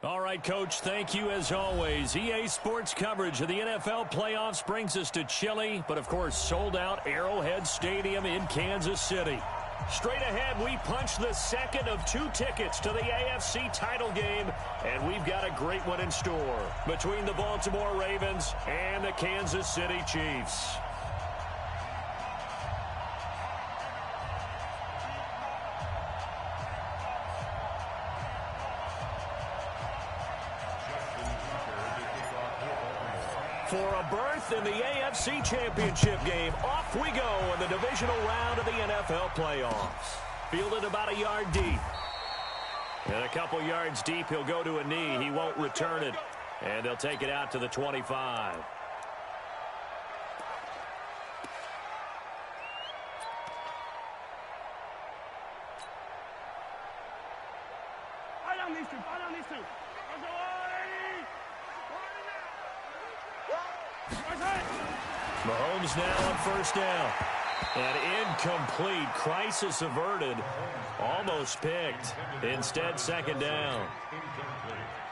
All right, Coach, thank you as always. EA Sports coverage of the NFL playoffs brings us to chilly, but of course sold-out Arrowhead Stadium in Kansas City. Straight ahead, we punch the second of 2 tickets to the AFC title game, and we've got a great one in store between the Baltimore Ravens and the Kansas City Chiefs. For a berth in the AFC Championship game, off we go in the divisional round of the NFL playoffs. Fielded about a yard deep. And a couple yards deep, he'll go to a knee. He won't return it. And they'll take it out to the 25. Mahomes now on first down. And incomplete. Crisis averted. Almost picked. Instead, second down.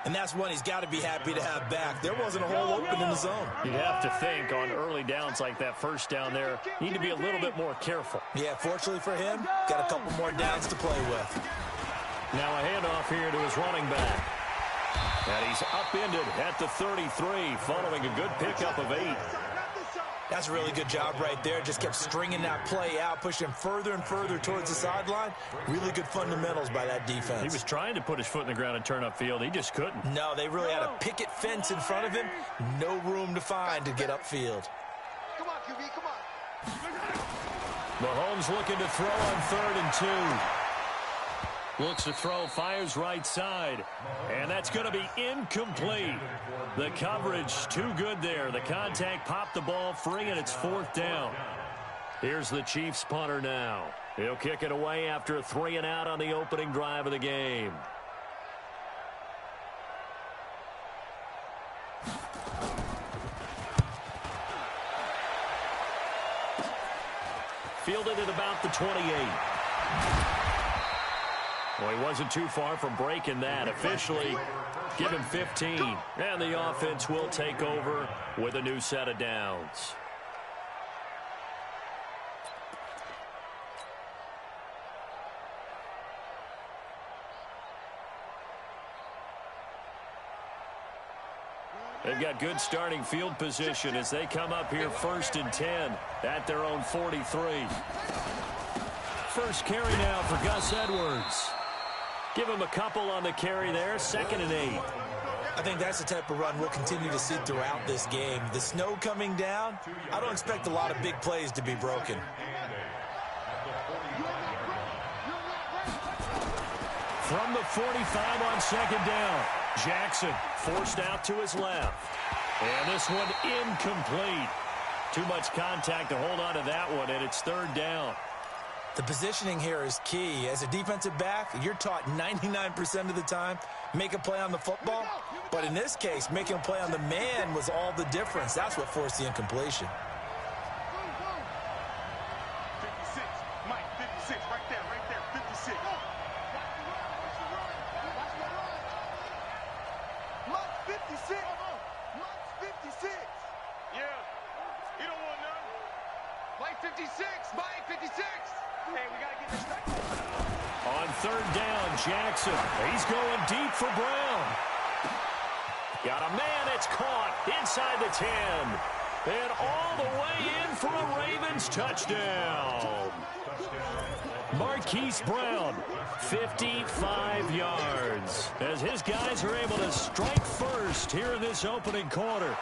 And that's one he's got to be happy to have back. There wasn't a hole open in the zone. You'd have to think on early downs like that first down there, need to be a little bit more careful. Yeah, fortunately for him, got a couple more downs to play with. Now a handoff here to his running back. And he's upended at the 33 following a good pickup of 8. That's a really good job right there. Just kept stringing that play out, pushing him further and further towards the sideline. Really good fundamentals by that defense. He was trying to put his foot in the ground and turn upfield. He just couldn't. No, they really had a picket fence in front of him. No room to find to get upfield. Come on, QB, come on. Mahomes looking to throw on 3rd and 2. Looks to throw, fires right side. And that's going to be incomplete. The coverage too good there. The contact popped the ball free, and it's 4th down. Here's the Chiefs punter now. He'll kick it away after a 3-and-out on the opening drive of the game. Fielded at about the 28. Well, he wasn't too far from breaking that. Officially, give him 15. And the offense will take over with a new set of downs. They've got good starting field position as they come up here 1st and 10 at their own 43. First carry now for Gus Edwards. Give him a couple on the carry there, 2nd and 8. I think that's the type of run we'll continue to see throughout this game. The snow coming down, I don't expect a lot of big plays to be broken. From the 45 on 2nd down, Jackson forced out to his left. And this one incomplete. Too much contact to hold on to that one, and it's 3rd down. The positioning here is key. As a defensive back, you're taught 99% of the time, make a play on the football. But in this case, making a play on the man was all the difference. That's what forced the incompletion. 56, Mike, 56, right there, 56. Mike, 56. Mike, 56. Yeah, you don't want none. Mike, 56. Mike, 56. Hey, we got to get this straight. On 3rd down, Jackson. He's going deep for Brown. Got a man that's caught inside the 10. And all the way in for a Ravens touchdown. Marquise Brown, 55 yards. As his guys are able to strike first here in this opening quarter.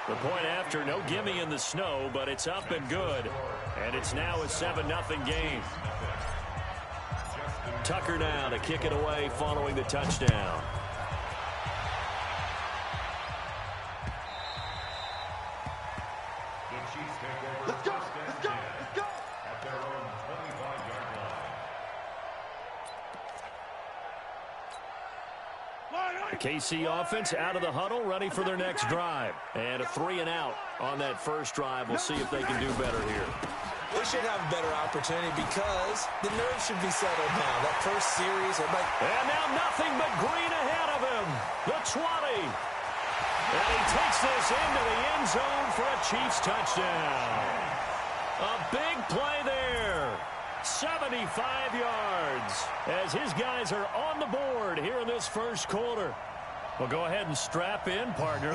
The point after, no gimme in the snow, but it's up and good. And it's now a 7-0 game. Tucker now to kick it away following the touchdown. Let's go, let's go, let's go. At their own 25-yard line. The KC offense out of the huddle, ready for their next drive. And a 3-and-out on that first drive. We'll see if they can do better here. They should have a better opportunity because the nerves should be settled now. That first series, everybody... And now nothing but green ahead of him. The 20. And he takes this into the end zone for a Chiefs touchdown. A big play there. 75 yards as his guys are on the board here in this first quarter. Well, go ahead and strap in, partner.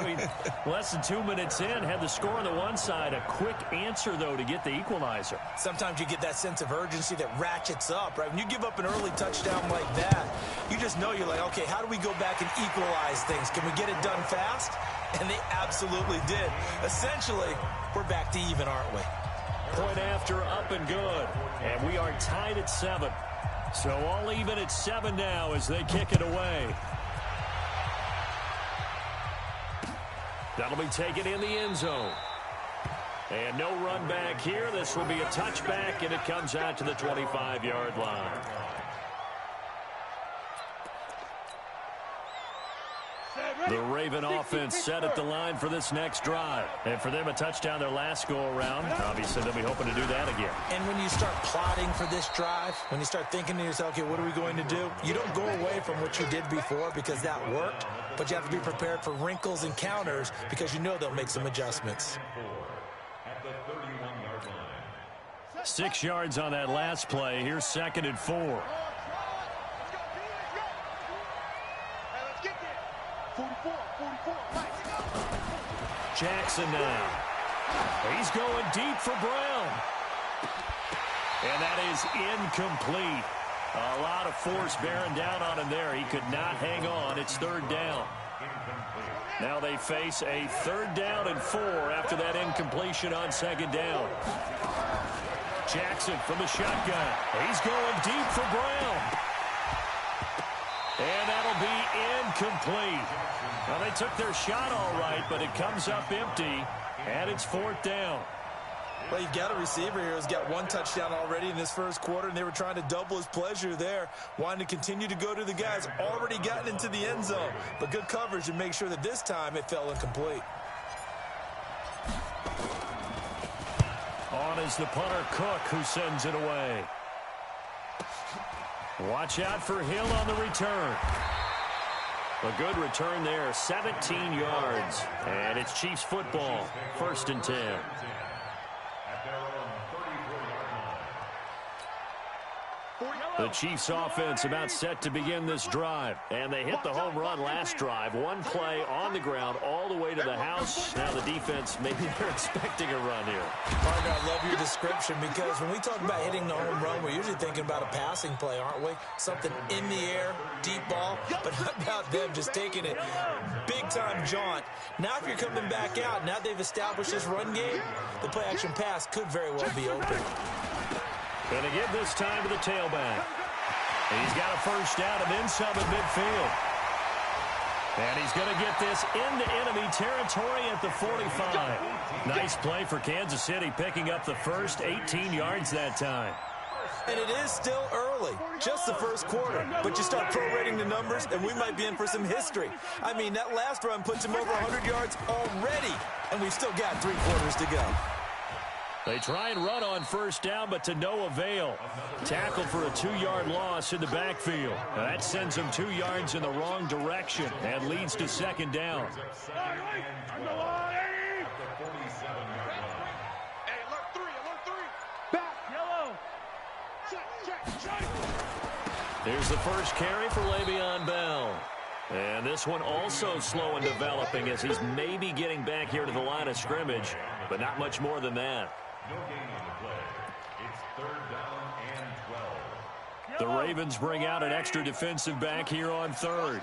Less than 2 minutes in, had the score on the one side. A quick answer, though, to get the equalizer. Sometimes you get that sense of urgency that ratchets up, right? When you give up an early touchdown like that, you just know you're like, okay, how do we go back and equalize things? Can we get it done fast? And they absolutely did. Essentially, we're back to even, aren't we? Point after, up and good. And we are tied at 7. So all even at 7 now as they kick it away. That'll be taken in the end zone. And no run back here. This will be a touchback, and it comes out to the 25-yard line. The Raven offense set at the line for this next drive. And for them, a touchdown their last go-around. Obviously, they'll be hoping to do that again. And when you start plotting for this drive, when you start thinking to yourself, okay, what are we going to do? You don't go away from what you did before because that worked. But you have to be prepared for wrinkles and counters because you know they'll make some adjustments. 6 yards on that last play. Here's 2nd and 4. Jackson now. He's going deep for Brown. And that is incomplete. A lot of force bearing down on him there. He could not hang on. It's 3rd down. Now they face a 3rd down and 4 after that incompletion on 2nd down. Jackson from the shotgun. He's going deep for Brown. And that'll be incomplete. Well, they took their shot all right, but it comes up empty, and it's 4th down. Well, you've got a receiver here who's got 1 touchdown already in this first quarter, and they were trying to double his pleasure there, wanting to continue to go to the guys already gotten into the end zone. But good coverage to make sure that this time it fell incomplete. On is the punter, Cook, who sends it away. Watch out for Hill on the return. A good return there, 17 yards. And it's Chiefs football, 1st and 10. The Chiefs offense about set to begin this drive. And they hit the home run last drive. 1 play on the ground all the way to the house. Now the defense, maybe they're expecting a run here. Partner, I love your description because when we talk about hitting the home run, we're usually thinking about a passing play, aren't we? Something in the air, deep ball. But how about them just taking it big-time jaunt? Now if you're coming back out, now they've established this run game, the play-action pass could very well be open. Going to give this time to the tailback. He's got a 1st down and then some at midfield. And he's going to get this into enemy territory at the 45. Nice play for Kansas City, picking up the first 18 yards that time. And it is still early, just the first quarter. But you start prorating the numbers, and we might be in for some history. I mean, that last run puts him over 100 yards already, and we've still got 3 quarters to go. They try and run on 1st down, but to no avail. Tackle for a 2-yard loss in the backfield. Now that sends them 2 yards in the wrong direction and leads to 2nd down. Here's the first carry for Le'Veon Bell. And this one also slow in developing as he's maybe getting back here to the line of scrimmage, but not much more than that. No gain on the play. It's 3rd down and 12. The Ravens bring out an extra defensive back here on 3rd.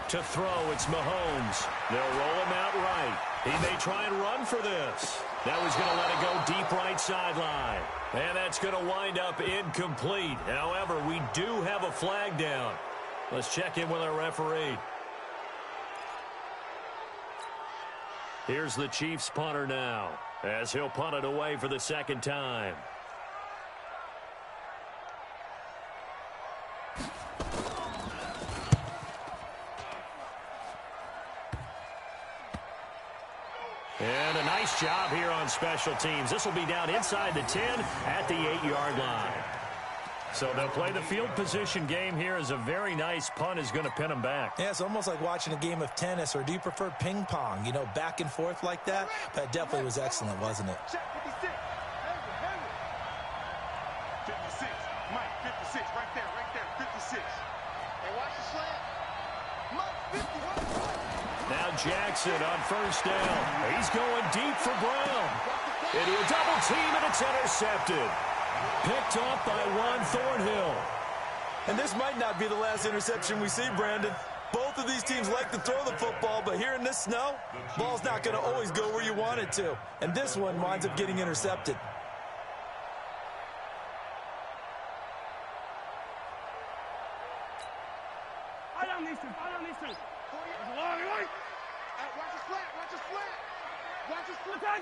To throw, it's Mahomes. They'll roll him out right. He may try and run for this. Now he's going to let it go deep right sideline. And that's going to wind up incomplete. However, we do have a flag down. Let's check in with our referee. Here's the Chiefs punter now, as he'll punt it away for the 2nd time. And a nice job here on special teams. This will be down inside the 10 at the 8-yard line. So they'll play the field position game here as a very nice punt is going to pin them back. Yeah, it's almost like watching a game of tennis, or do you prefer ping pong? You know, back and forth like that? That definitely was excellent, wasn't it? 56. Mike, 56. Right there. 56. Hey, watch the slant. Mike, 51. Now Jackson on first down. He's going deep for Brown. Into a double team, and it's intercepted. Picked off by Juan Thornhill. And this might not be the last interception we see, Brandon. Both of these teams like to throw the football, but here in this snow, ball's not going to always go where you want it to. And this one winds up getting intercepted. I don't need to. Watch the slant. Attack.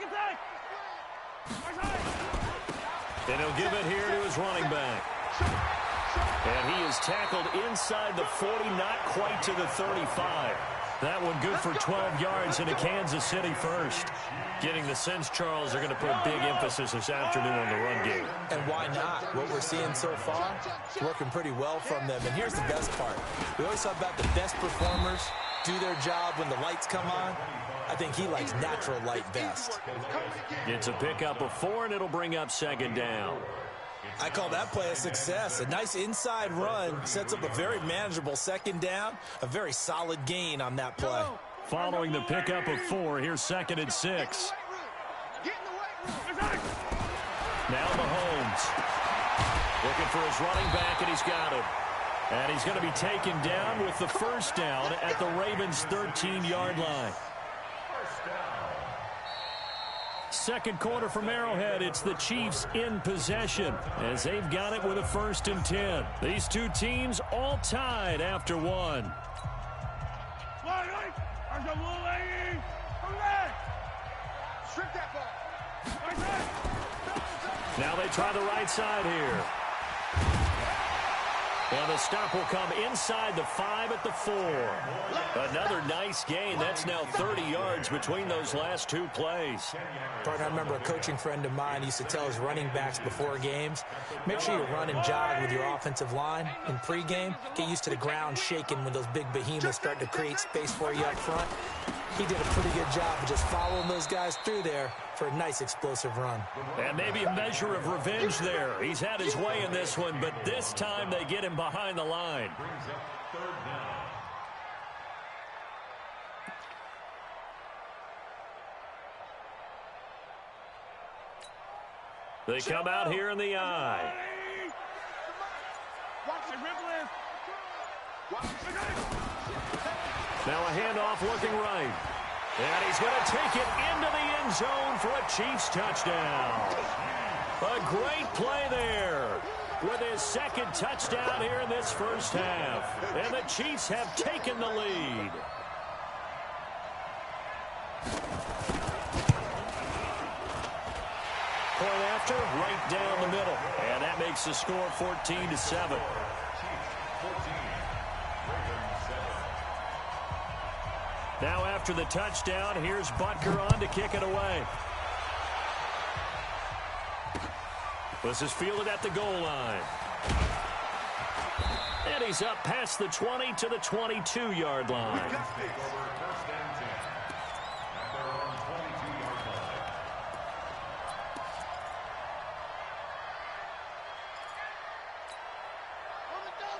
And he'll give it here to his running back. And he is tackled inside the 40, not quite to the 35. That one good for 12 yards into Kansas City first. Getting the sense, Charles, they're going to put a big emphasis this afternoon on the run game. And why not? What we're seeing so far, it's working pretty well from them. And here's the best part. We always talk about the best performers do their job when the lights come on. I think he likes natural light best. It's a pickup of 4, and it'll bring up second down. I call that play a success. A nice inside run sets up a very manageable second down, a very solid gain on that play. Following the pickup of 4, here's 2nd and 6. Now Mahomes looking for his running back, and he's got him. And he's going to be taken down with the first down at the Ravens' 13-yard line. Second quarter from Arrowhead, it's the Chiefs in possession as they've got it with a 1st and 10. These two teams all tied after one. Strip that ball. Now they try the right side here. And the stop will come inside the 5 at the 4. Another nice gain. That's now 30 yards between those last two plays. Partner, I remember a coaching friend of mine used to tell his running backs before games, make sure you run and jog with your offensive line in pregame. Get used to the ground shaking when those big behemoths start to create space for you up front. He did a pretty good job of just following those guys through there for a nice explosive run. And maybe a measure of revenge there. He's had his way in this one, but this time they get him behind the line. They come out here in the eye. Now a handoff looking right. And he's going to take it into the end zone for a Chiefs touchdown. A great play there with his second touchdown here in this first half. And the Chiefs have taken the lead. Point after, right down the middle. And that makes the score 14-7. Now after the touchdown, here's Butker on to kick it away. This is fielded at the goal line. And he's up past the 20 to the 22-yard line.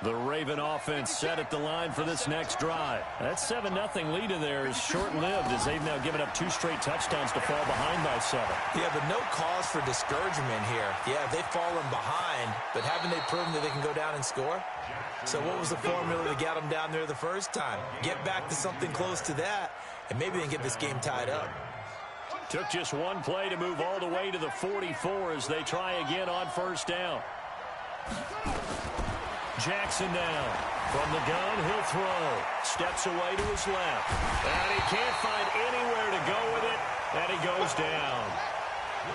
The Raven offense set at the line for this next drive. That 7-0 lead of theirs is short-lived as they've now given up 2 straight touchdowns to fall behind by 7. Yeah, but no cause for discouragement here. Yeah, they've fallen behind, but haven't they proven that they can go down and score? So what was the formula that got them down there the first time? Get back to something close to that, and maybe they can get this game tied up. Took just one play to move all the way to the 44 as they try again on first down. Jackson now. From the gun, he'll throw. Steps away to his left. And he can't find anywhere to go with it. And he goes down.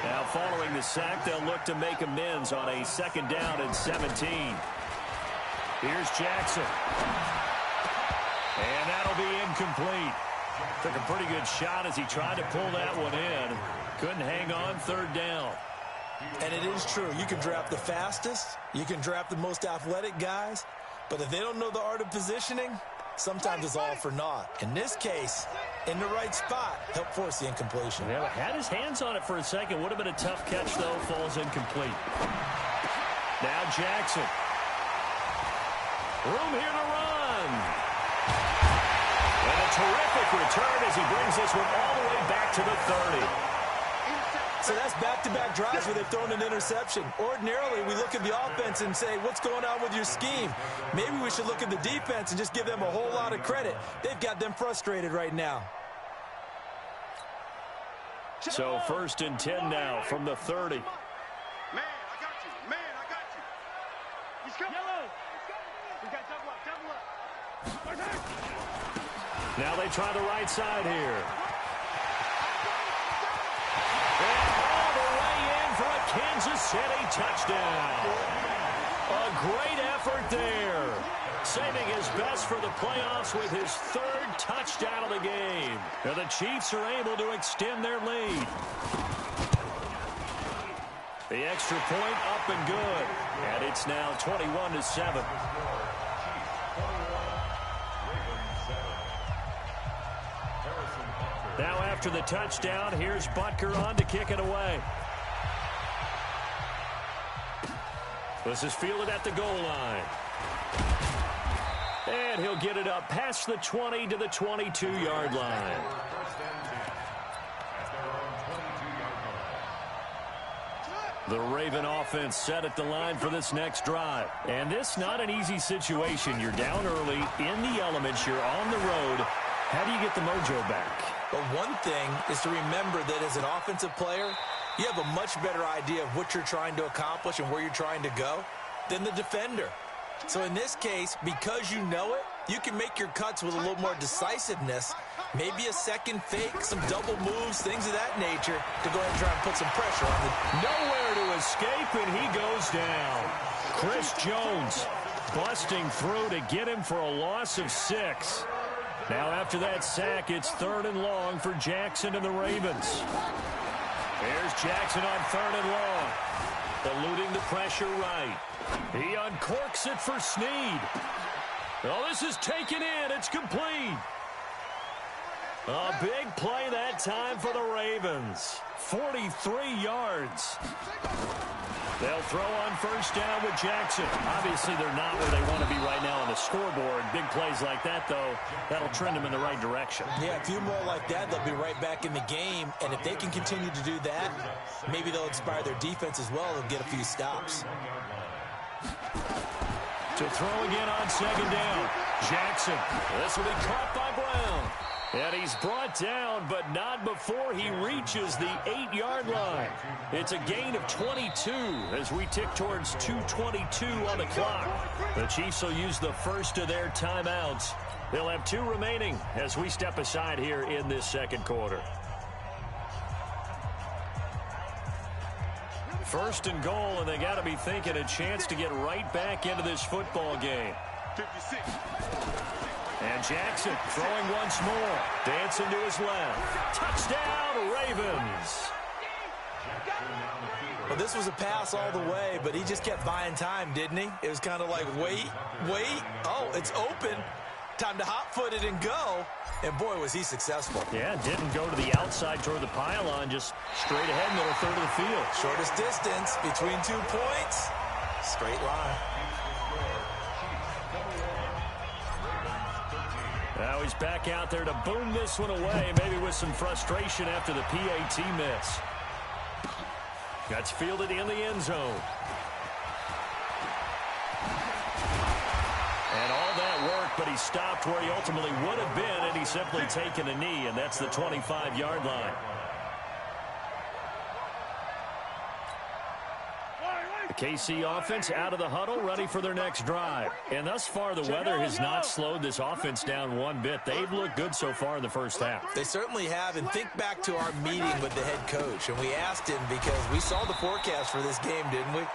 Now following the sack, they'll look to make amends on a 2nd down and 17. Here's Jackson. And that'll be incomplete. Took a pretty good shot as he tried to pull that one in. Couldn't hang on third down. And it is true. You can draft the fastest. You can draft the most athletic guys. But if they don't know the art of positioning, sometimes it's all for naught. In this case, in the right spot, helped force the incompletion. Yeah, had his hands on it for a second. Would have been a tough catch, though. Falls incomplete. Now Jackson. Room here to run. And a terrific return as he brings this one all the way back to the 30. So that's back-to-back drives where they've thrown an interception. Ordinarily, we look at the offense and say, what's going on with your scheme? Maybe we should look at the defense and just give them a whole lot of credit. They've got them frustrated right now. So 1st and 10 now from the 30. Man, I got you. Man, I got you. He's coming. Yellow. We got double up. Now they try the right side here. Kansas City touchdown. A great effort there. Saving his best for the playoffs with his 3rd touchdown of the game. Now the Chiefs are able to extend their lead. The extra point up and good. And it's now 21-7. Now after the touchdown, here's Butker on to kick it away. This is fielded at the goal line. And he'll get it up past the 20 to the 22-yard line. The Raven offense set at the line for this next drive. And this not an easy situation. You're down early, in the elements, you're on the road. How do you get the mojo back? But one thing is to remember that as an offensive player, you have a much better idea of what you're trying to accomplish and where you're trying to go than the defender. So in this case, because you know it, you can make your cuts with a little more decisiveness, maybe a second fake, some double moves, things of that nature, to go ahead and try and put some pressure on the... Nowhere to escape, and he goes down. Chris Jones busting through to get him for a loss of 6. Now after that sack, it's 3rd and long for Jackson and the Ravens. Here's Jackson on 3rd and long. Eluding the pressure right. He uncorks it for Snead. Oh, this is taken in. It's complete. A big play that time for the Ravens. 43 yards. They'll throw on 1st down with Jackson. Obviously, they're not where they want to be right now on the scoreboard. Big plays like that, though, that'll trend them in the right direction. Yeah, a few more like that, they'll be right back in the game. And if they can continue to do that, maybe they'll inspire their defense as well and get a few stops. To throw again on 2nd down. Jackson. This will be caught by Brown. And he's brought down, but not before he reaches the 8-yard line. It's a gain of 22 as we tick towards 2:22 on the clock. The Chiefs will use the first of their timeouts. They'll have 2 remaining as we step aside here in this 2nd quarter. 1st and goal, and they got to be thinking a chance to get right back into this football game. 56. And Jackson throwing once more. Dancing to his left. Touchdown, Ravens. Well, this was a pass all the way, but he just kept buying time, didn't he? It was kind of like, wait. Oh, it's open. Time to hot-foot it and go. And, boy, was he successful. Yeah, didn't go to the outside toward the pylon, just straight ahead, middle third of the field. Shortest distance between 2 points. Straight line. Now he's back out there to boom this one away, maybe with some frustration after the PAT miss. That's fielded in the end zone. And all that work, but he stopped where he ultimately would have been, and he's simply taken a knee, and that's the 25-yard line. The KC offense out of the huddle, ready for their next drive. And thus far, the weather has not slowed this offense down one bit. They've looked good so far in the first half. They certainly have. And think back to our meeting with the head coach. And we asked him because we saw the forecast for this game, didn't we?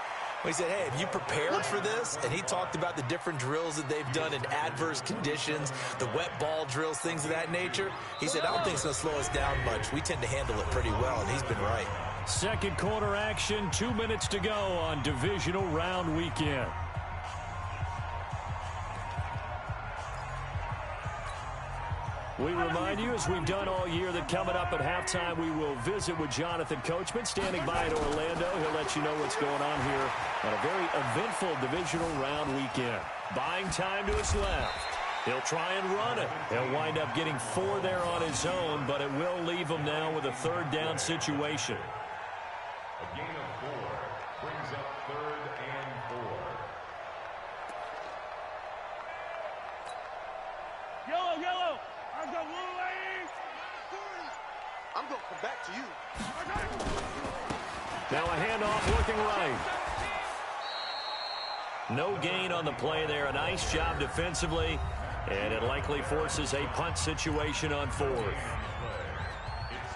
He said, hey, have you prepared for this? And he talked about the different drills that they've done in adverse conditions, the wet ball drills, things of that nature. He said, I don't think it's going to slow us down much. We tend to handle it pretty well, and he's been right. Second quarter action, 2 minutes to go on divisional round weekend. We remind you, as we've done all year, that coming up at halftime, we will visit with Jonathan Coachman, standing by in Orlando. He'll let you know what's going on here on a very eventful divisional round weekend. Buying time to his left. He'll try and run it. He'll wind up getting 4 there on his own, but it will leave him now with a third down situation. A gain of 4 brings up 3rd and 4. Yellow. I'm going to come back to you. Now a handoff working right. No gain on the play there. A nice job defensively, and it likely forces a punt situation on 4th.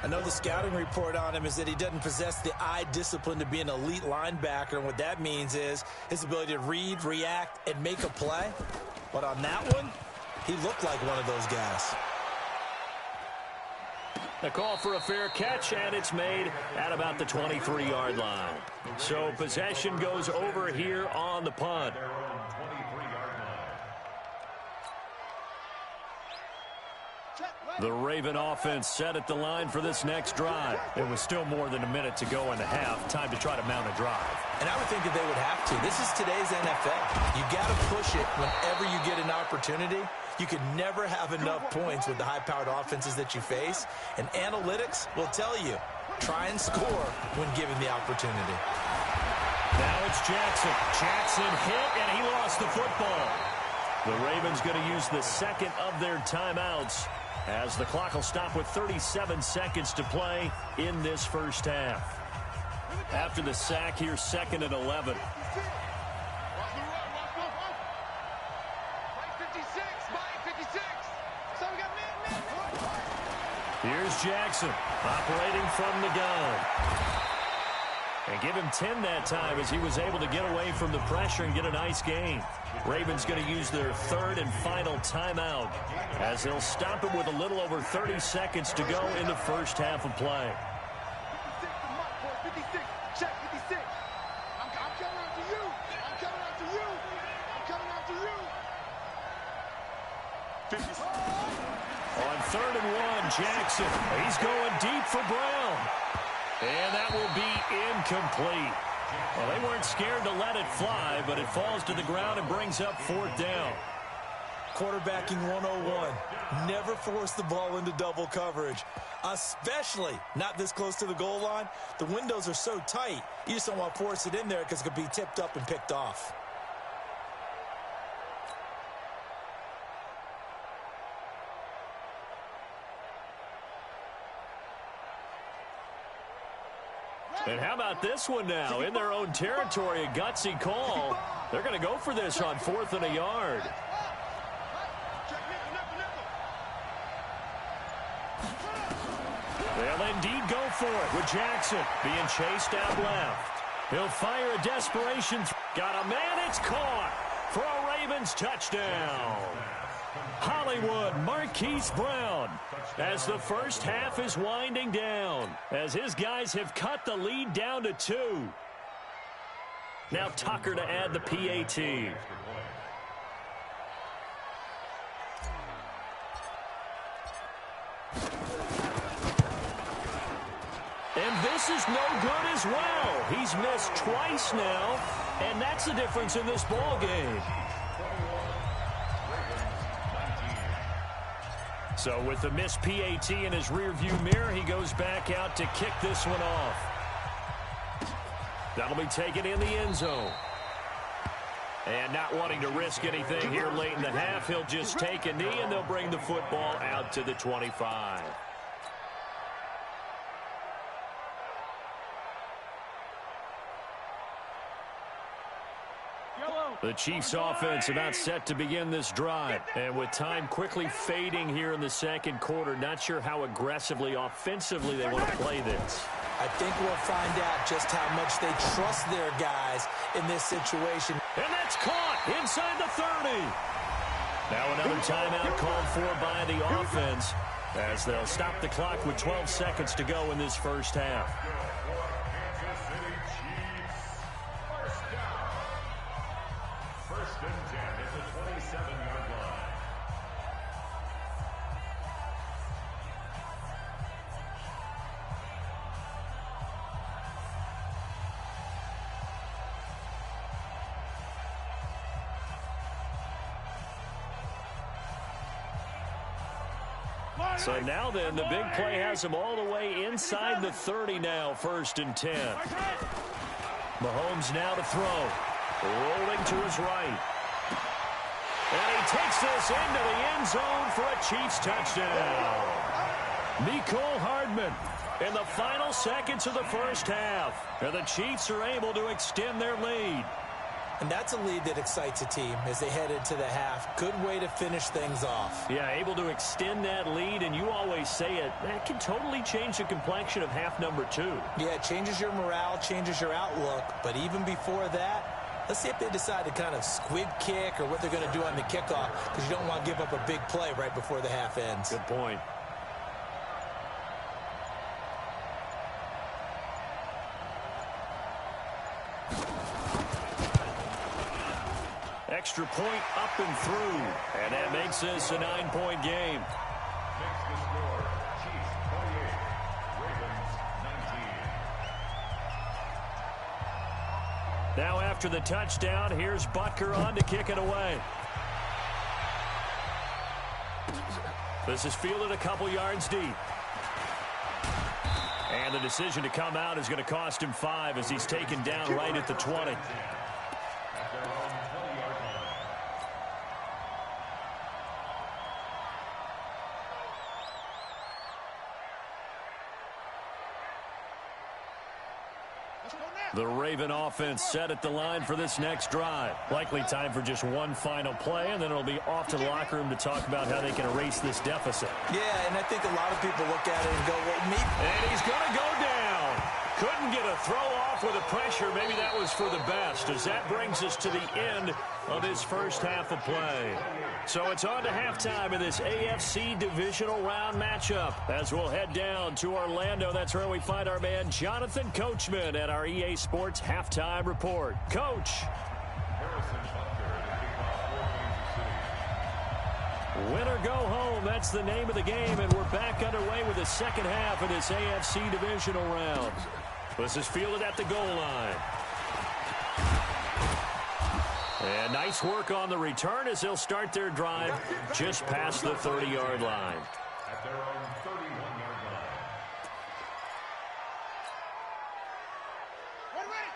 I know the scouting report on him is that he doesn't possess the eye discipline to be an elite linebacker, and what that means is his ability to read, react, and make a play. But on that one, he looked like one of those guys. A call for a fair catch, and it's made at about the 23-yard line. So possession goes over here on the punt. Their own 23-yard line. The Raven offense set at the line for this next drive. It was still more than a minute to go in the half. Time to try to mount a drive. And I would think that they would have to. This is today's NFL. You got to push it whenever you get an opportunity. You can never have enough points with the high-powered offenses that you face. And analytics will tell you, try and score when given the opportunity. Now it's Jackson. Jackson hit, and he lost the football. The Ravens going to use the second of their timeouts as the clock will stop with 37 seconds to play in this first half. After the sack, here's 2nd and 11. Here's Jackson operating from the gun. And give him 10 that time as he was able to get away from the pressure and get a nice gain. Ravens going to use their 3rd and final timeout as they'll stop it with a little over 30 seconds to go in the first half of play. 56, check 56. I'm coming after you. I'm coming after you. I'm coming after you. 56. On 3rd and 1, Jackson. He's going deep for Brown. And that will be incomplete. Well, they weren't scared to let it fly, but it falls to the ground and brings up 4th down. Quarterbacking 101. Never force the ball into double coverage, especially not this close to the goal line. The windows are so tight, you just don't want to force it in there because it could be tipped up and picked off. And how about this one now? In their own territory, a gutsy call. They're going to go for this on 4th and a yard. They'll indeed go for it with Jackson being chased out left. He'll fire a desperation. Got a man, it's caught for a Ravens touchdown. Hollywood Marquise Brown as the first half is winding down, as his guys have cut the lead down to 2. Now Tucker to add the PAT. And this is no good as well. He's missed twice now, and that's the difference in this ball game. So with the missed PAT in his rearview mirror, he goes back out to kick this one off. That'll be taken in the end zone. And not wanting to risk anything here late in the half, he'll just take a knee, and they'll bring the football out to the 25. The Chiefs offense about set to begin this drive. And with time quickly fading here in the second quarter, not sure how aggressively, offensively they want to play this. I think we'll find out just how much they trust their guys in this situation. And that's caught inside the 30. Now another timeout called for by the offense as they'll stop the clock with 12 seconds to go in this first half. First and 10 at the 27-yard line. So now then, the big play has him all the way inside the 30 now, first and 10. Mahomes now to throw. Rolling to his right. And he takes this into the end zone for a Chiefs touchdown. Mecole Hardman in the final seconds of the first half. And the Chiefs are able to extend their lead. And that's a lead that excites a team as they head into the half. Good way to finish things off. Yeah, able to extend that lead, and you always say it, that can totally change the complexion of half number 2. Yeah, it changes your morale, changes your outlook. But even before that, let's see if they decide to kind of squib kick or what they're going to do on the kickoff, because you don't want to give up a big play right before the half ends. Good point. Extra point up and through. And that makes this a 9-point game. Makes the score Chiefs 28, Ravens 19. Now after the touchdown, here's Butker on to kick it away. This is fielded a couple yards deep. And the decision to come out is going to cost him 5 as he's taken down right at the 20. The Raven offense set at the line for this next drive. Likely time for just one final play, and then it'll be off to the locker room to talk about how they can erase this deficit. Yeah, and I think a lot of people look at it and go, well, maybe. And he's going to go down. Couldn't get a throw off with the pressure. Maybe that was for the best, as that brings us to the end of this first half of play. So it's on to halftime in this AFC divisional round matchup as we'll head down to Orlando. That's where we find our man Jonathan Coachman at our EA Sports Halftime Report. Coach. Win or go home, that's the name of the game, and we're back underway with the second half of this AFC divisional round. This is fielded at the goal line. And nice work on the return as they'll start their drive just past the 30-yard line. At their own 31-yard line.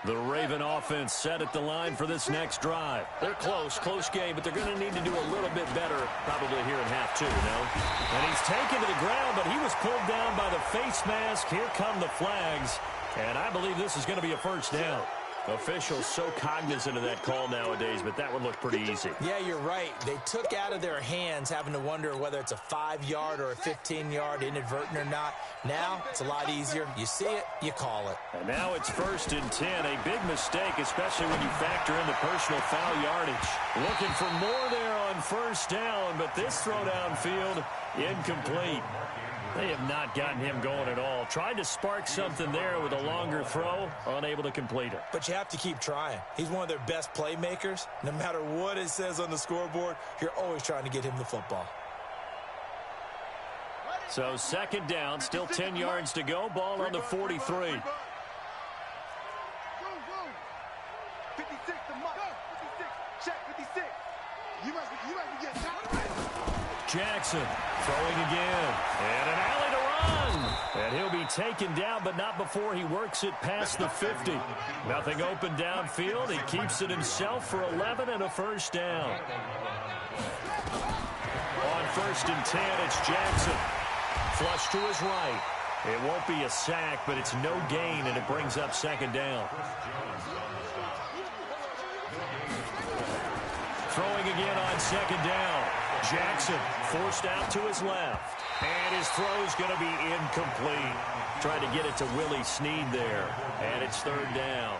The Raven offense set at the line for this next drive. They're close game, but they're going to need to do a little bit better probably here in half 2, And he's taken to the ground, but he was pulled down by the face mask. Here come the flags, and I believe this is going to be a first down. Officials so cognizant of that call nowadays, but that would look pretty easy. Yeah, you're right. They took out of their hands having to wonder whether it's a 5-yard or a 15-yard inadvertent or not. Now, it's a lot easier. You see it, you call it. And now it's first and 10. A big mistake, especially when you factor in the personal foul yardage. Looking for more there on first down, but this throw downfield, incomplete. They have not gotten him going at all. Tried to spark something there with a longer throw, unable to complete it. But you have to keep trying. He's one of their best playmakers. No matter what it says on the scoreboard, you're always trying to get him the football. So second down, still 10 yards to go. Ball on the 43. 56, the mark. 56, check 56. You must be getting tired. Jackson throwing again. And an alley to run. And he'll be taken down, but not before he works it past the 50. Nothing open downfield. He keeps it himself for 11 and a first down. On first and 10, it's Jackson. Flush to his right. It won't be a sack, but it's no gain, and it brings up second down. throwing again on second down. Jackson forced out to his left. And his throw's going to be incomplete. Trying to get it to Willie Snead there. And it's third down.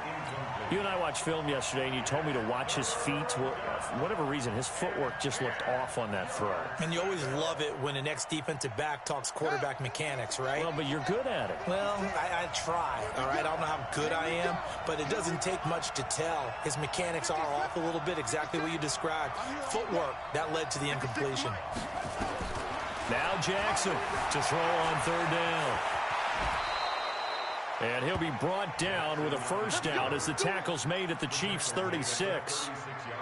You and I watched film yesterday, and you told me to watch his feet. Well, for whatever reason, his footwork just looked off on that throw. And you always love it when an ex-defensive back talks quarterback mechanics, right? Well, but you're good at it. Well, I try, all right? I don't know how good I am, but it doesn't take much to tell. His mechanics are off a little bit, exactly what you described. Footwork, that led to the incompletion. Now Jackson to throw on third down. And he'll be brought down with a first down as the tackle's made at the Chiefs' 36.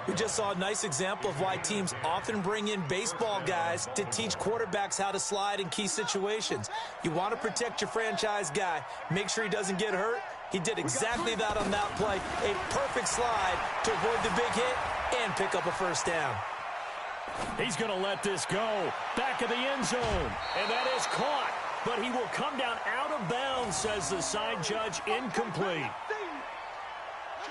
We just saw a nice example of why teams often bring in baseball guys to teach quarterbacks how to slide in key situations. You want to protect your franchise guy. Make sure he doesn't get hurt. He did exactly that on that play. A perfect slide to avoid the big hit and pick up a first down. He's going to let this go. Back of the end zone. And that is caught. But he will come down out of bounds, says the side judge. Incomplete.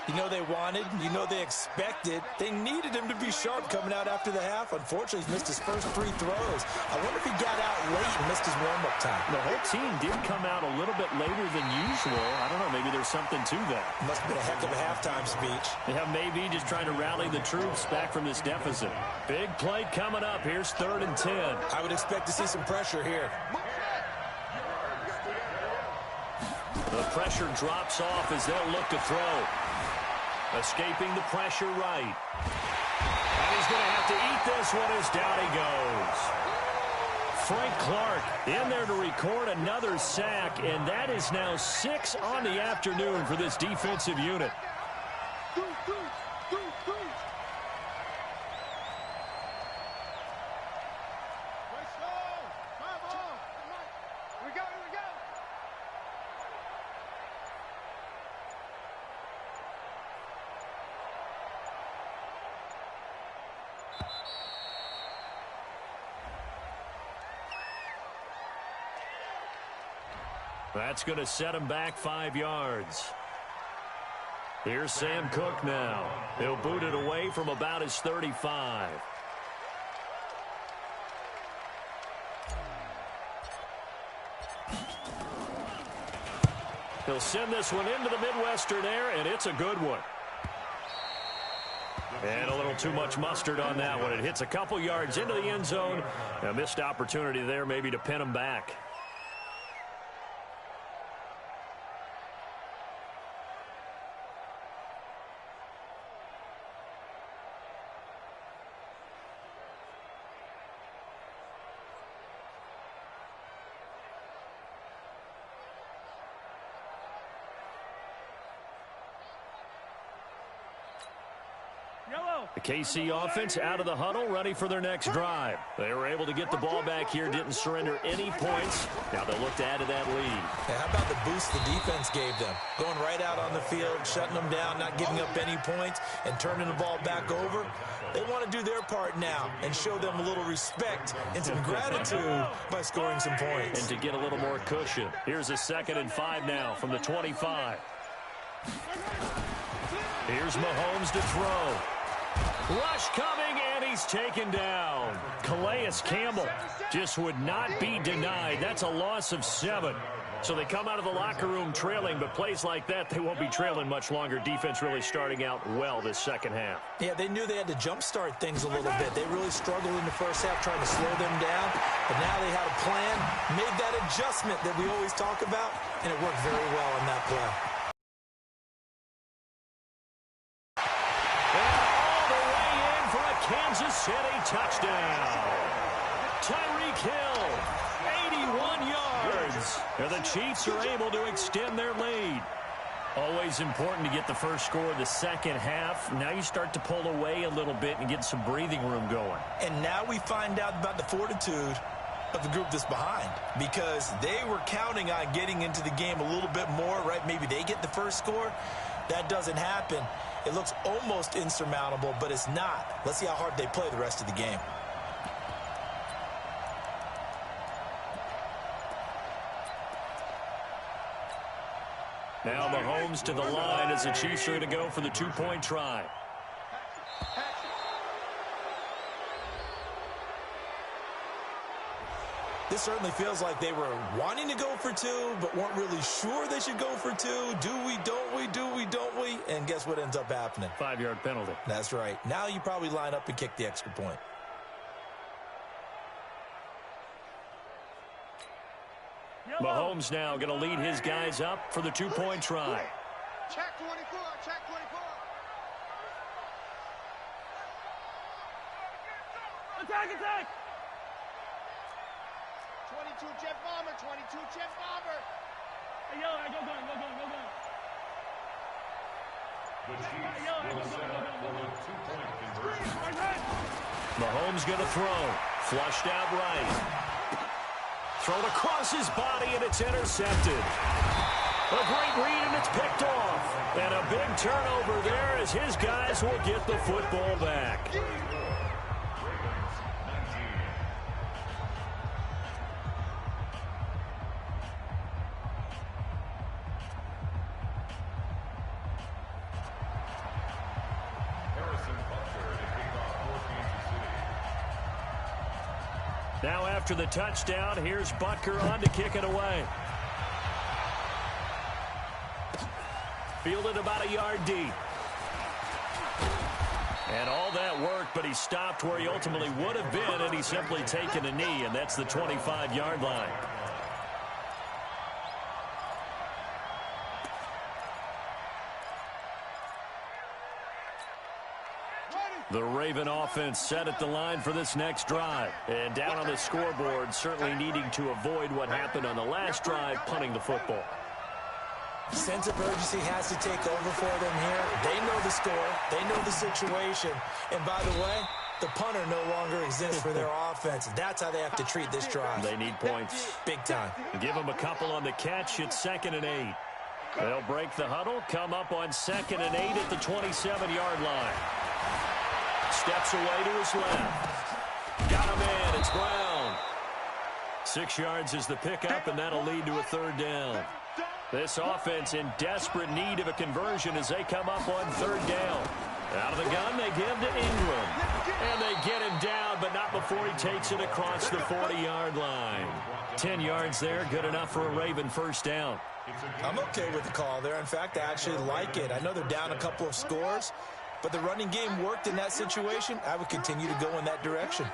You know they wanted, you know they expected. They needed him to be sharp coming out after the half. Unfortunately, he's missed his first 3 throws. I wonder if he got out late and missed his warm-up time. The whole team did come out a little bit later than usual. I don't know, maybe there's something to that. Must have been a heck of a halftime speech. Yeah, maybe just trying to rally the troops back from this deficit. Big play coming up. Here's 3rd and 10. I would expect to see some pressure here. The pressure drops off as they'll look to throw. Escaping the pressure right. And he's going to have to eat this one as down he goes. Frank Clark in there to record another sack, and that is now 6 on the afternoon for this defensive unit. That's going to set him back 5 yards. Here's Sam Cook now. He'll boot it away from about his 35. He'll send this one into the Midwestern air, and it's a good one. And a little too much mustard on that one. It hits a couple yards into the end zone. A missed opportunity there maybe to pin him back. The KC offense out of the huddle, ready for their next drive. They were able to get the ball back here, didn't surrender any points. Now they'll look to add to that lead. Yeah, how about the boost the defense gave them? Going right out on the field, shutting them down, not giving up any points, and turning the ball back over. They want to do their part now and show them a little respect and some gratitude by scoring some points. And to get a little more cushion. Here's a 2nd and 5 now from the 25. Here's Mahomes to throw. Rush coming, and he's taken down. Calais Campbell just would not be denied. That's a loss of 7. So they come out of the locker room trailing, but plays like that, they won't be trailing much longer. Defense really starting out well this second half. Yeah, they knew they had to jumpstart things a little bit. They really struggled in the first half trying to slow them down, but now they had a plan, made that adjustment that we always talk about, and it worked very well on that play. Kansas City touchdown. Tyreek Hill, 81 yards. And the Chiefs are able to extend their lead. Always important to get the first score of the second half. Now you start to pull away a little bit and get some breathing room going. And now we find out about the fortitude of the group that's behind, because they were counting on getting into the game a little bit more, right? Maybe they get the first score. That doesn't happen. It looks almost insurmountable, but it's not. Let's see how hard they play the rest of the game. Now Mahomes to the line as the Chiefs are going to go for the 2-point try. This certainly feels like they were wanting to go for two, but weren't really sure they should go for two. Do we, don't we, do we, don't we? And guess what ends up happening? 5-yard penalty. That's right. Now you probably line up and kick the extra point. Mahomes now going to lead his guys up for the two-point try. Check 24, check 24. Attack, attack! 22 jet bomber, 22 jet bomber. Hey, yo, go gun, go gun, go gun. The Chiefs will set up for the two-point conversion. Mahomes going to throw. Flushed out right. Thrown across his body, and it's intercepted. A great read, and it's picked off. And a big turnover there as his guys will get the football back. Now after the touchdown, here's Butker on to kick it away. Fielded about a yard deep. And all that work, but he stopped where he ultimately would have been, and he's simply taken a knee, and that's the 25-yard line. The Raven offense set at the line for this next drive. And down on the scoreboard, certainly needing to avoid what happened on the last drive, punting the football. Sense of urgency has to take over for them here. They know the score. They know the situation. And by the way, the punter no longer exists for their offense. That's how they have to treat this drive. They need points. Big time. Give them a couple on the catch. It's 2nd and 8. They'll break the huddle, come up on 2nd and 8 at the 27-yard line. Steps away to his left. Got him in. It's Brown. 6 yards is the pickup, and that'll lead to a 3rd down. This offense in desperate need of a conversion as they come up on 3rd down. Out of the gun, they give to Ingram. And they get him down, but not before he takes it across the 40-yard line. 10 yards there, good enough for a Raven 1st down. I'm okay with the call there. In fact, I actually like it. I know they're down a couple of scores, but the running game worked in that situation. I would continue to go in that direction.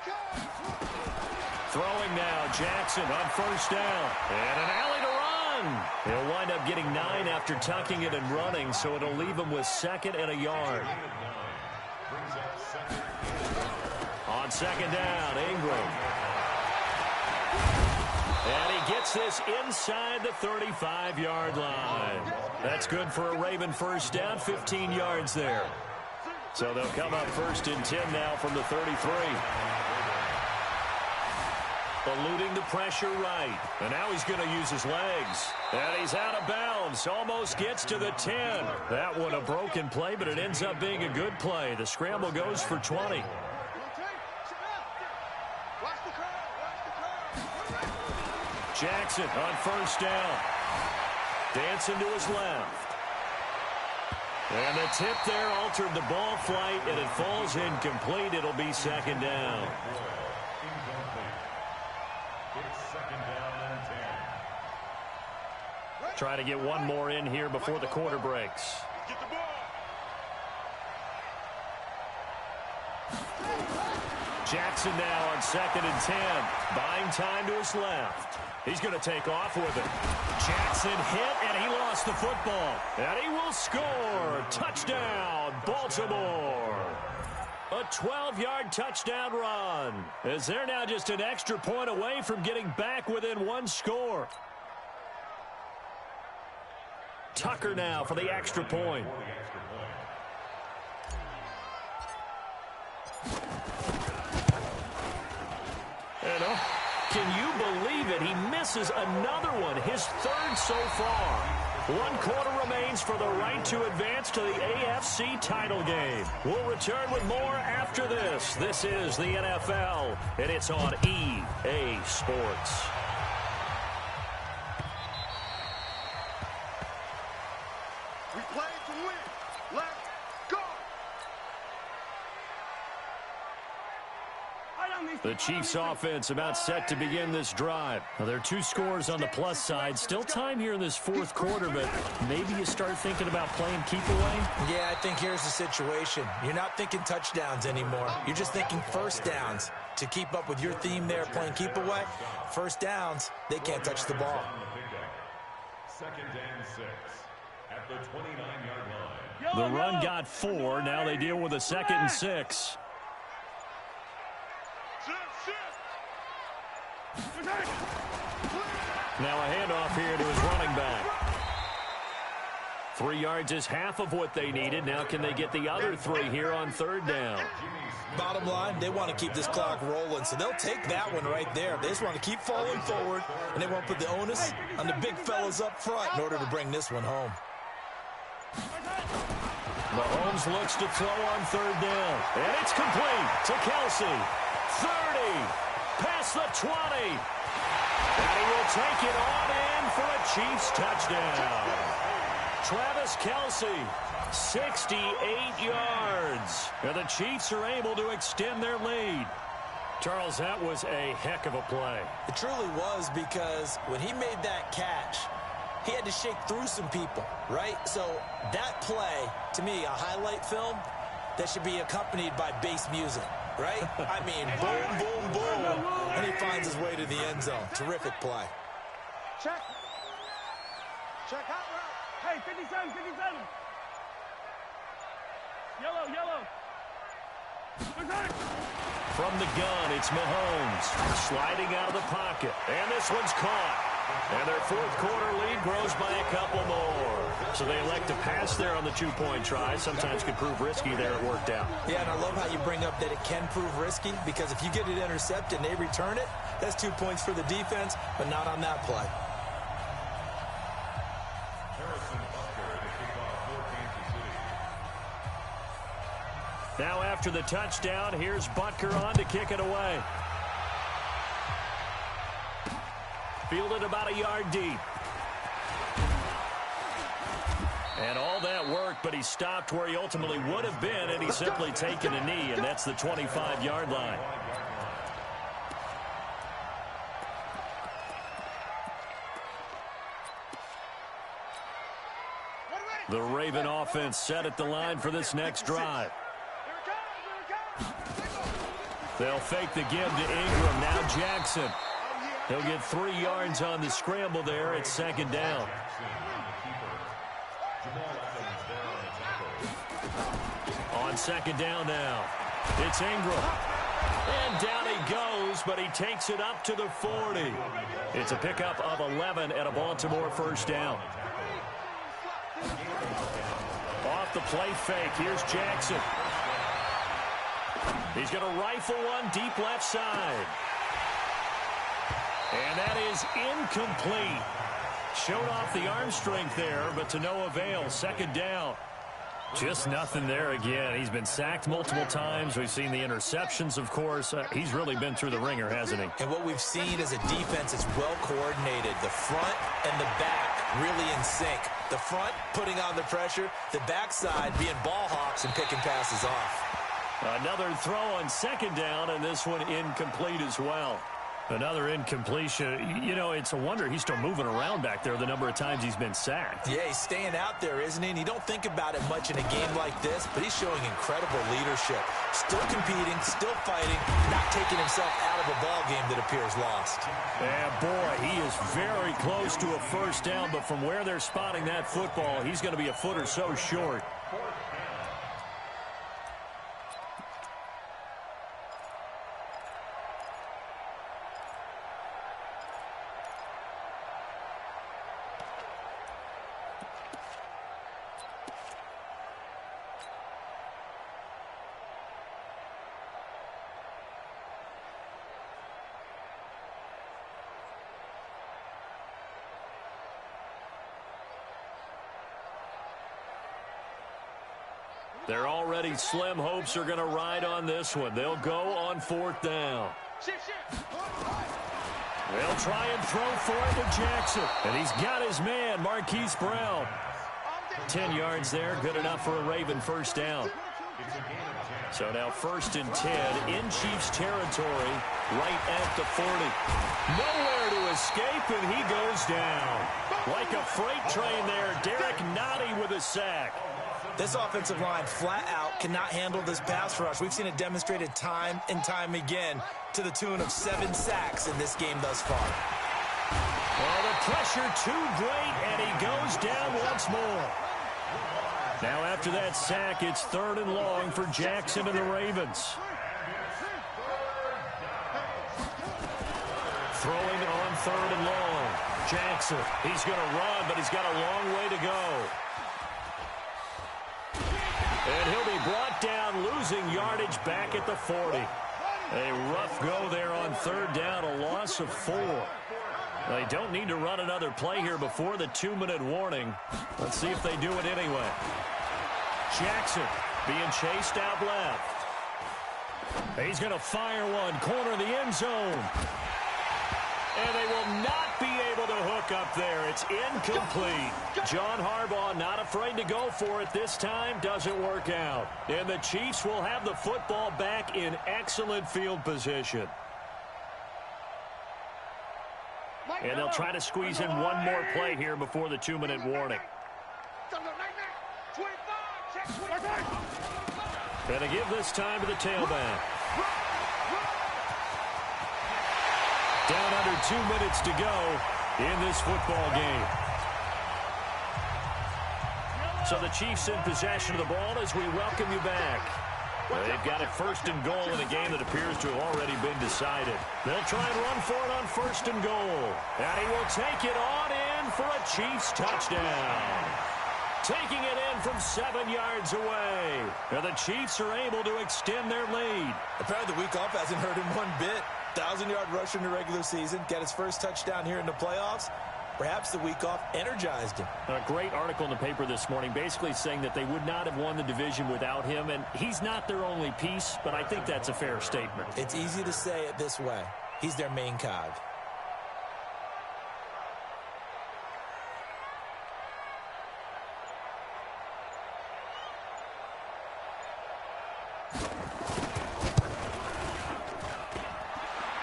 Throwing now, Jackson on 1st down. And an alley to run. He'll wind up getting 9 after tucking it and running, so it'll leave him with 2nd and a yard. On 2nd down, Ingram. And he gets this inside the 35-yard line. That's good for a Raven 1st down, 15 yards there. So they'll come up 1st and 10 now from the 33. Eluding the pressure right. And now he's going to use his legs. And he's out of bounds. Almost gets to the 10. That one a broken play, but it ends up being a good play. The scramble goes for 20. Jackson on 1st down. Dancing to his left. And the tip there altered the ball flight, and it falls incomplete. It'll be 2nd down. Try to get one more in here before the quarter breaks. Jackson now on 2nd and 10. Buying time to his left. He's going to take off with it. Jackson hit, and he lost the football. And he will score. Touchdown, Baltimore. A 12-yard touchdown run. As they're now just an extra point away from getting back within 1 score. Tucker now for the extra point. And can you believe it? He misses another one, his 3rd so far. 1 quarter remains for the right to advance to the AFC title game. We'll return with more after this. This is the NFL, and it's on EA Sports. We play to win. Let's go. Right on these The Chiefs offense about set to begin this drive. Now, there are 2 scores on the plus side. Still time here in this fourth quarter, but maybe you start thinking about playing keep away? Yeah, I think here's the situation. You're not thinking touchdowns anymore. You're just thinking first downs. To keep up with your theme there, playing keep away, first downs, they can't touch the ball. Second and 6 at the 29-yard line. The run got 4. Now they deal with a 2nd and 6. Now a handoff here to his running back. 3 yards is half of what they needed. Now can they get the other 3 here on 3rd down? Bottom line, they want to keep this clock rolling, so they'll take that one right there. They just want to keep falling forward, and they won't put the onus on the big fellas up front in order to bring this one home. Mahomes looks to throw on 3rd down, and it's complete to Kelsey. 30, past the 20, and he will take it on in for a Chiefs touchdown. Travis Kelsey, 68 yards. And the Chiefs are able to extend their lead. Charles, that was a heck of a play. It truly was, because when he made that catch, he had to shake through some people, right? So that play, to me, a highlight film that should be accompanied by bass music, right? I mean, boom, boom, boom, and he finds his way to the end zone. Terrific play. Check. Check out route. Hey, 57, 57. Yellow, yellow. From the gun, it's Mahomes sliding out of the pocket. And this one's caught. And their fourth quarter lead grows by a couple more. So they elect to pass there on the 2-point try. Sometimes could prove risky there. It worked out. Yeah, and I love how you bring up that it can prove risky, because if you get it intercepted and they return it, that's 2 points for the defense, but not on that play. Now after the touchdown, here's Butker on to kick it away. Fielded about a yard deep. And all that work, but he stopped where he ultimately would have been, and he's simply taken a knee, and that's the 25-yard line. The Raven offense set at the line for this next drive. They'll fake the give to Ingram. Now Jackson. He'll get 3 yards on the scramble there. It's 2nd down. On 2nd down now. It's Ingram. And down he goes, but he takes it up to the 40. It's a pickup of 11 and a Baltimore first down. Off the play fake. Here's Jackson. He's going to rifle one deep left side. And that is incomplete. Showed off the arm strength there, but to no avail. 2nd down. Just nothing there again. He's been sacked multiple times. We've seen the interceptions, of course. He's really been through the ringer, hasn't he? And what we've seen is a defense that's well coordinated. The front and the back really in sync. The front putting on the pressure. The backside being ball hawks and picking passes off. Another throw on 2nd down, and this one incomplete as well. Another incompletion. You know, it's a wonder he's still moving around back there the number of times he's been sacked. Yeah, he's staying out there, isn't he? And you don't think about it much in a game like this, but he's showing incredible leadership. Still competing, still fighting, not taking himself out of a ball game that appears lost. And boy, he is very close to a first down, but from where they're spotting that football, he's going to be a foot or so short. Their already slim hopes are going to ride on this one. They'll go on 4th down. They'll try and throw for it to Jackson. And he's got his man, Marquise Brown. 10 yards there, good enough for a Raven first down. So now 1st and 10 in Chiefs territory, right at the 40. Nowhere to escape, and he goes down. Like a freight train there, Derek Nottie with a sack. This offensive line flat out cannot handle this pass rush. We've seen it demonstrated time and time again to the tune of 7 sacks in this game thus far. Well, the pressure too great, and he goes down once more. Now after that sack, it's 3rd and long for Jackson and the Ravens. Throwing on 3rd and long. Jackson, he's going to run, but he's got a long way to go. And he'll be brought down, losing yardage back at the 40. A rough go there on 3rd down, a loss of 4. They don't need to run another play here before the 2-minute warning. Let's see if they do it anyway. Jackson being chased out left. He's going to fire one, corner of the end zone. And they will not be able to hook up there. It's incomplete. John Harbaugh not afraid to go for it this time. Doesn't work out. And the Chiefs will have the football back in excellent field position. And they'll try to squeeze in one more play here before the 2-minute warning. Gonna give this time to the tailback. Down under 2 minutes to go in this football game. So the Chiefs in possession of the ball as we welcome you back. They've got it 1st and goal in a game that appears to have already been decided. They'll try and run for it on 1st and goal. And he will take it on in for a Chiefs touchdown. Taking it in from 7 yards away. And the Chiefs are able to extend their lead. Apparently the week off hasn't hurt him one bit. 1,000-yard rusher in the regular season. Got his first touchdown here in the playoffs. Perhaps the week off energized him. A great article in the paper this morning basically saying that they would not have won the division without him. And he's not their only piece, but I think that's a fair statement. It's easy to say it this way. He's their main cog.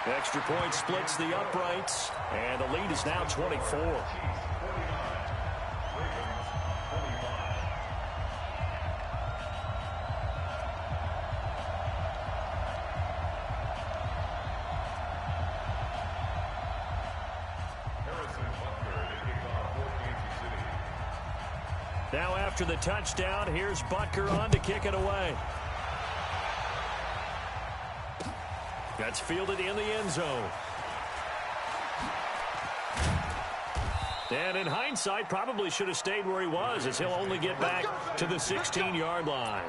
Extra point splits the uprights, and the lead is now 24. Now after the touchdown, here's Butker on to kick it away. That's fielded in the end zone. And in hindsight, probably should have stayed where he was, as he'll only get back to the 16-yard line.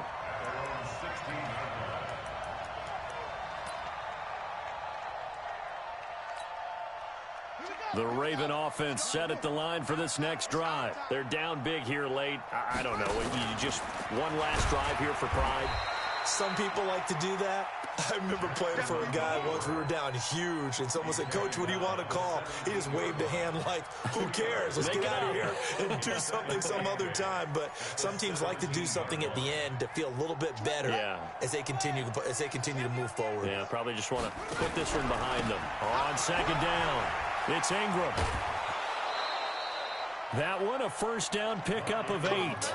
The Raven offense set at the line for this next drive. They're down big here late. I don't know. You just one last drive here for pride. Some people like to do that. I remember playing for a guy once. We were down huge, and someone said, "Coach, what do you want to call?" He just waved a hand like, who cares? Let's get out of here and do something some other time. But some teams like to do something at the end to feel a little bit better as they continue to move forward. Yeah, probably just want to put this one behind them. On 2nd down, it's Ingram. That one, a 1st down pickup of 8.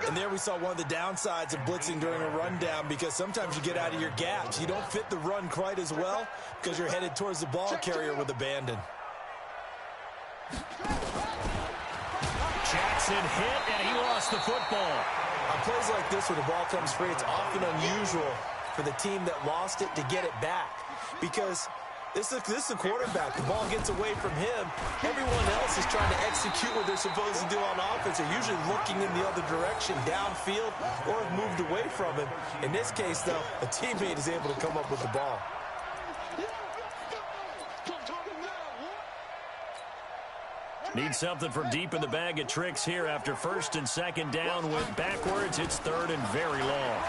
And there we saw one of the downsides of blitzing during a rundown, because sometimes you get out of your gaps. You don't fit the run quite as well because you're headed towards the ball carrier with abandon. Jackson hit, and he lost the football. On plays like this where the ball comes free, it's often unusual for the team that lost it to get it back, because this is the quarterback. The ball gets away from him. Everyone else is trying to execute what they're supposed to do on offense. They're usually looking in the other direction, downfield, or have moved away from him. In this case, though, a teammate is able to come up with the ball. Need something from deep in the bag of tricks here after 1st and 2nd down went backwards. It's 3rd and very long.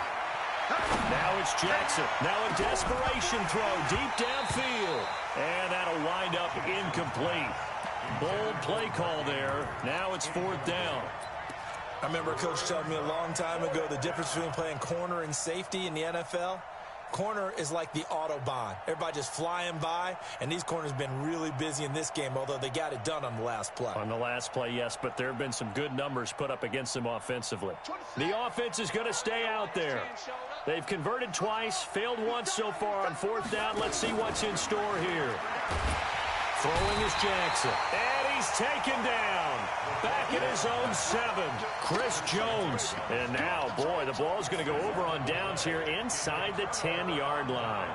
Now it's Jackson. Now a desperation throw deep downfield. And that'll wind up incomplete. Bold play call there. Now it's 4th down. I remember a coach telling me a long time ago the difference between playing corner and safety in the NFL. Corner is like the Autobahn. Everybody just flying by, and these corners have been really busy in this game, although they got it done on the last play. On the last play, yes, but there have been some good numbers put up against them offensively. The offense is going to stay out there. They've converted twice, failed once so far on fourth down. Let's see what's in store here. Throwing is Jackson. And he's taken down. Back at his own 7. Chris Jones. And now, boy, the ball's going to go over on downs here inside the 10-yard line.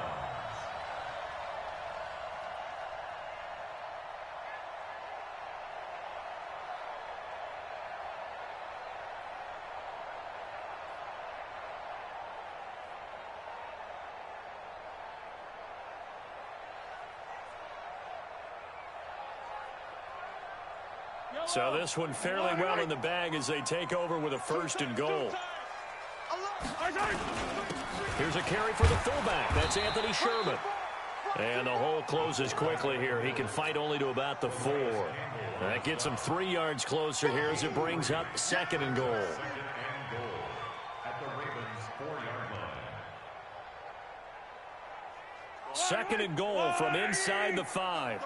So this one fairly well in the bag as they take over with a 1st and goal. Here's a carry for the fullback. That's Anthony Sherman. And the hole closes quickly here. He can fight only to about the 4. That gets him 3 yards closer here as it brings up 2nd and goal. At the Ravens' 4-yard line. 2nd and goal from inside the 5.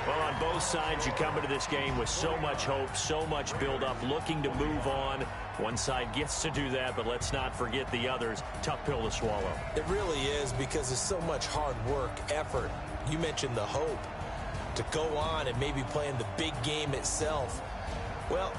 Well, on both sides, you come into this game with so much hope, so much build-up, looking to move on. One side gets to do that, but let's not forget the others. Tough pill to swallow. It really is, because there's so much hard work, effort. You mentioned the hope to go on and maybe play in the big game itself. Well,